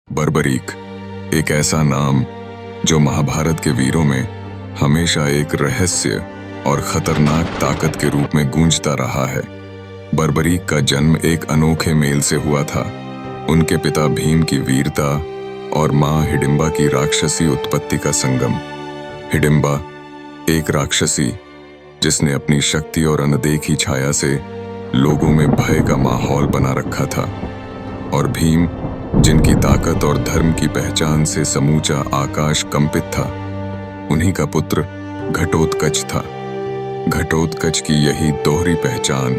बर्बरीक एक ऐसा नाम जो महाभारत के वीरों में हमेशा एक रहस्य और खतरनाक ताकत के रूप में गूंजता रहा है। बर्बरीक का जन्म एक अनोखे मेल से हुआ था। उनके पिता भीम की वीरता और मां हिडिंबा की राक्षसी उत्पत्ति का संगम। हिडिंबा एक राक्षसी जिसने अपनी शक्ति और अनदेखी छाया से लोगों में भय का माहौल बना रखा था, और भीम जिनकी ताकत और धर्म की पहचान से समूचा आकाश कंपित था। उन्हीं का पुत्र घटोत्कच था। घटोत्कच की यही दोहरी पहचान,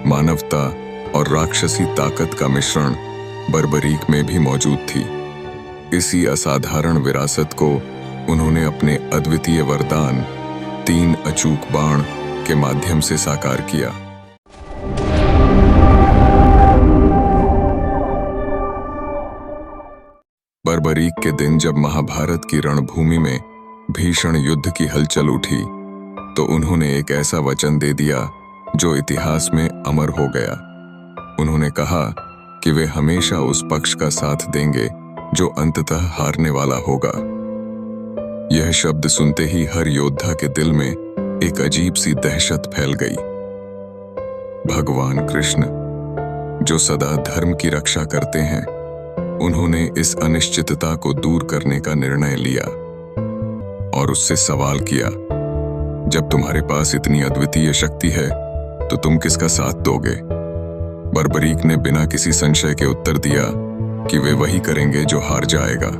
मानवता और राक्षसी ताकत का मिश्रण बर्बरीक में भी मौजूद थी। इसी असाधारण विरासत को उन्होंने अपने अद्वितीय वरदान 3 अचूक बाण के माध्यम से साकार किया। बर्बरीक के दिन जब महाभारत की रणभूमि में भीषण युद्ध की हलचल उठी, तो उन्होंने एक ऐसा वचन दे दिया जो इतिहास में अमर हो गया। उन्होंने कहा कि वे हमेशा उस पक्ष का साथ देंगे जो अंततः हारने वाला होगा। यह शब्द सुनते ही हर योद्धा के दिल में एक अजीब सी दहशत फैल गई। भगवान कृष्ण, जो सदा धर्म की रक्षा करते हैं, उन्होंने इस अनिश्चितता को दूर करने का निर्णय लिया और उससे सवाल किया, जब तुम्हारे पास इतनी अद्वितीय शक्ति है तो तुम किसका साथ दोगे? बर्बरीक ने बिना किसी संशय के उत्तर दिया कि वे वही करेंगे जो हार जाएगा।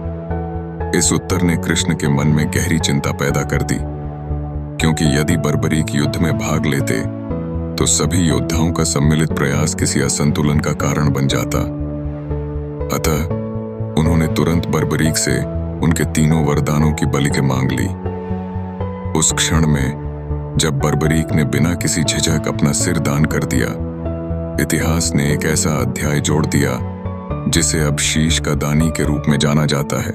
इस उत्तर ने कृष्ण के मन में गहरी चिंता पैदा कर दी, क्योंकि यदि बर्बरीक युद्ध में भाग लेते तो सभी योद्धाओं का सम्मिलित प्रयास किसी असंतुलन का कारण बन जाता। अतः उन्होंने तुरंत बर्बरीक से उनके 3 वरदानों की बलि के मांग ली। उस क्षण में जब बर्बरीक ने बिना किसी झिझक अपना सिर दान कर दिया, इतिहास ने एक ऐसा अध्याय जोड़ दिया जिसे अब शीश का दानी के रूप में जाना जाता है।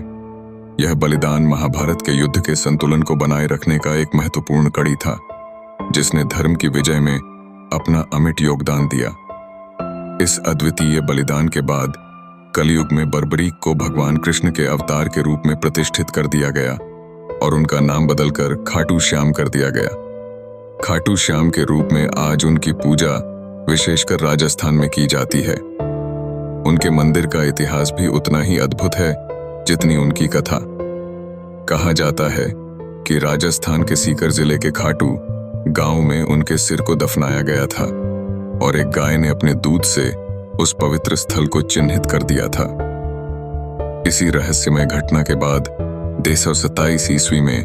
यह बलिदान महाभारत के युद्ध के संतुलन को बनाए रखने का एक महत्वपूर्ण कड़ी था, जिसने धर्म की विजय में अपना अमिट योगदान दिया। इस अद्वितीय बलिदान के बाद कलयुग में बर्बरीक को भगवान कृष्ण के अवतार के रूप में प्रतिष्ठित कर दिया गया और उनका नाम बदलकर खाटू श्याम कर दिया गया। खाटू श्याम के रूप में आज उनकी पूजा विशेषकर राजस्थान में की जाती है। उनके मंदिर का इतिहास भी उतना ही अद्भुत है जितनी उनकी कथा। कहा जाता है कि राजस्थान के सीकर जिले के खाटू गांव में उनके सिर को दफनाया गया था और एक गाय ने अपने दूध से उस पवित्र स्थल को चिन्हित कर दिया था। इसी रहस्यमय घटना के बाद 1327 ईस्वी में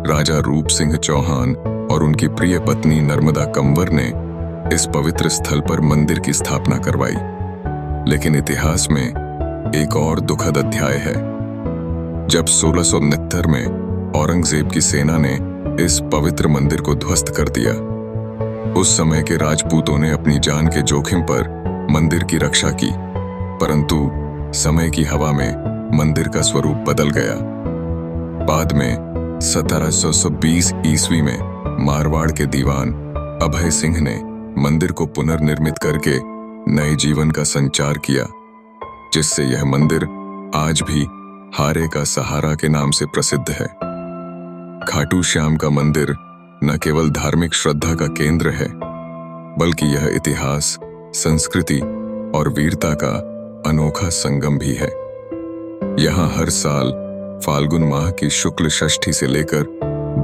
राजा रूप सिंह चौहान और उनकी प्रिय पत्नी नर्मदा कंवर ने इस पवित्र स्थल पर मंदिर की स्थापना करवाई। लेकिन इतिहास में एक और दुखद अध्याय है। जब 1669 में औरंगजेब की सेना ने इस पवित्र मंदिर को ध्वस्त कर दिया, उस समय के राजपूतों ने अपनी जान के जोखिम पर मंदिर की रक्षा की, परंतु समय की हवा में मंदिर का स्वरूप बदल गया। बाद में 1720 ईस्वी में मारवाड़ के दीवान अभय सिंह ने मंदिर को पुनर्निर्मित करके नए जीवन का संचार किया, जिससे यह मंदिर आज भी हारे का सहारा के नाम से प्रसिद्ध है। खाटू श्याम का मंदिर न केवल धार्मिक श्रद्धा का केंद्र है, बल्कि यह इतिहास, संस्कृति और वीरता का अनोखा संगम भी है। यहाँ हर साल फाल्गुन माह की शुक्ल षष्ठी से लेकर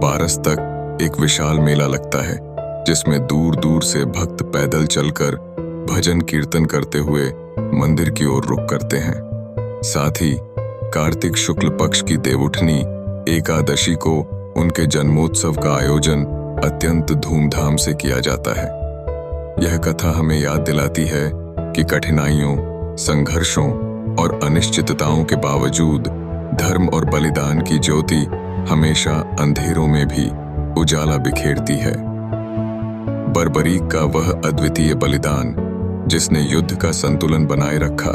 बारस तक एक विशाल मेला लगता है, जिसमें दूर दूर से भक्त पैदल चलकर भजन कीर्तन करते हुए मंदिर की ओर रुख करते हैं। साथ ही कार्तिक शुक्ल पक्ष की देवउठनी एकादशी को उनके जन्मोत्सव का आयोजन अत्यंत धूमधाम से किया जाता है। यह कथा हमें याद दिलाती है कि कठिनाइयों, संघर्षों और अनिश्चितताओं के बावजूद धर्म और बलिदान की ज्योति हमेशा अंधेरों में भी उजाला बिखेरती है। बर्बरीक का वह अद्वितीय बलिदान, जिसने युद्ध का संतुलन बनाए रखा,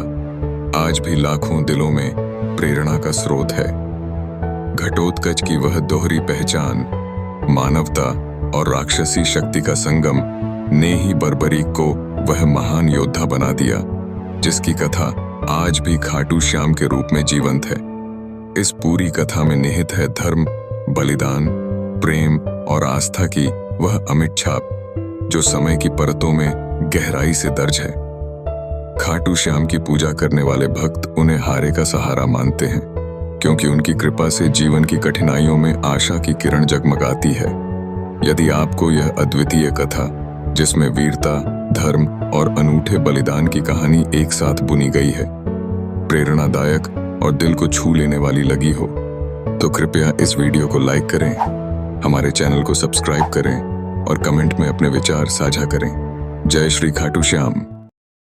आज भी लाखों दिलों में प्रेरणा का स्रोत है। घटोत्कच की वह दोहरी पहचान, मानवता और राक्षसी शक्ति का संगम ने ही बर्बरीक को वह महान योद्धा बना दिया जिसकी कथा आज भी खाटू श्याम के रूप में जीवंत है। इस पूरी कथा में निहित है धर्म, बलिदान, प्रेम और आस्था की वह अमिट छाप जो समय की परतों में गहराई से दर्ज है। खाटू श्याम की पूजा करने वाले भक्त उन्हें हारे का सहारा मानते हैं, क्योंकि उनकी कृपा से जीवन की कठिनाइयों में आशा की किरण जगमगाती है। यदि आपको यह अद्वितीय कथा, जिसमें वीरता, धर्म और अनूठे बलिदान की कहानी एक साथ बुनी गई है, प्रेरणादायक और दिल को छू लेने वाली लगी हो, तो कृपया इस वीडियो को लाइक करें, हमारे चैनल को सब्सक्राइब करें और कमेंट में अपने विचार साझा करें। जय श्री खाटू श्याम।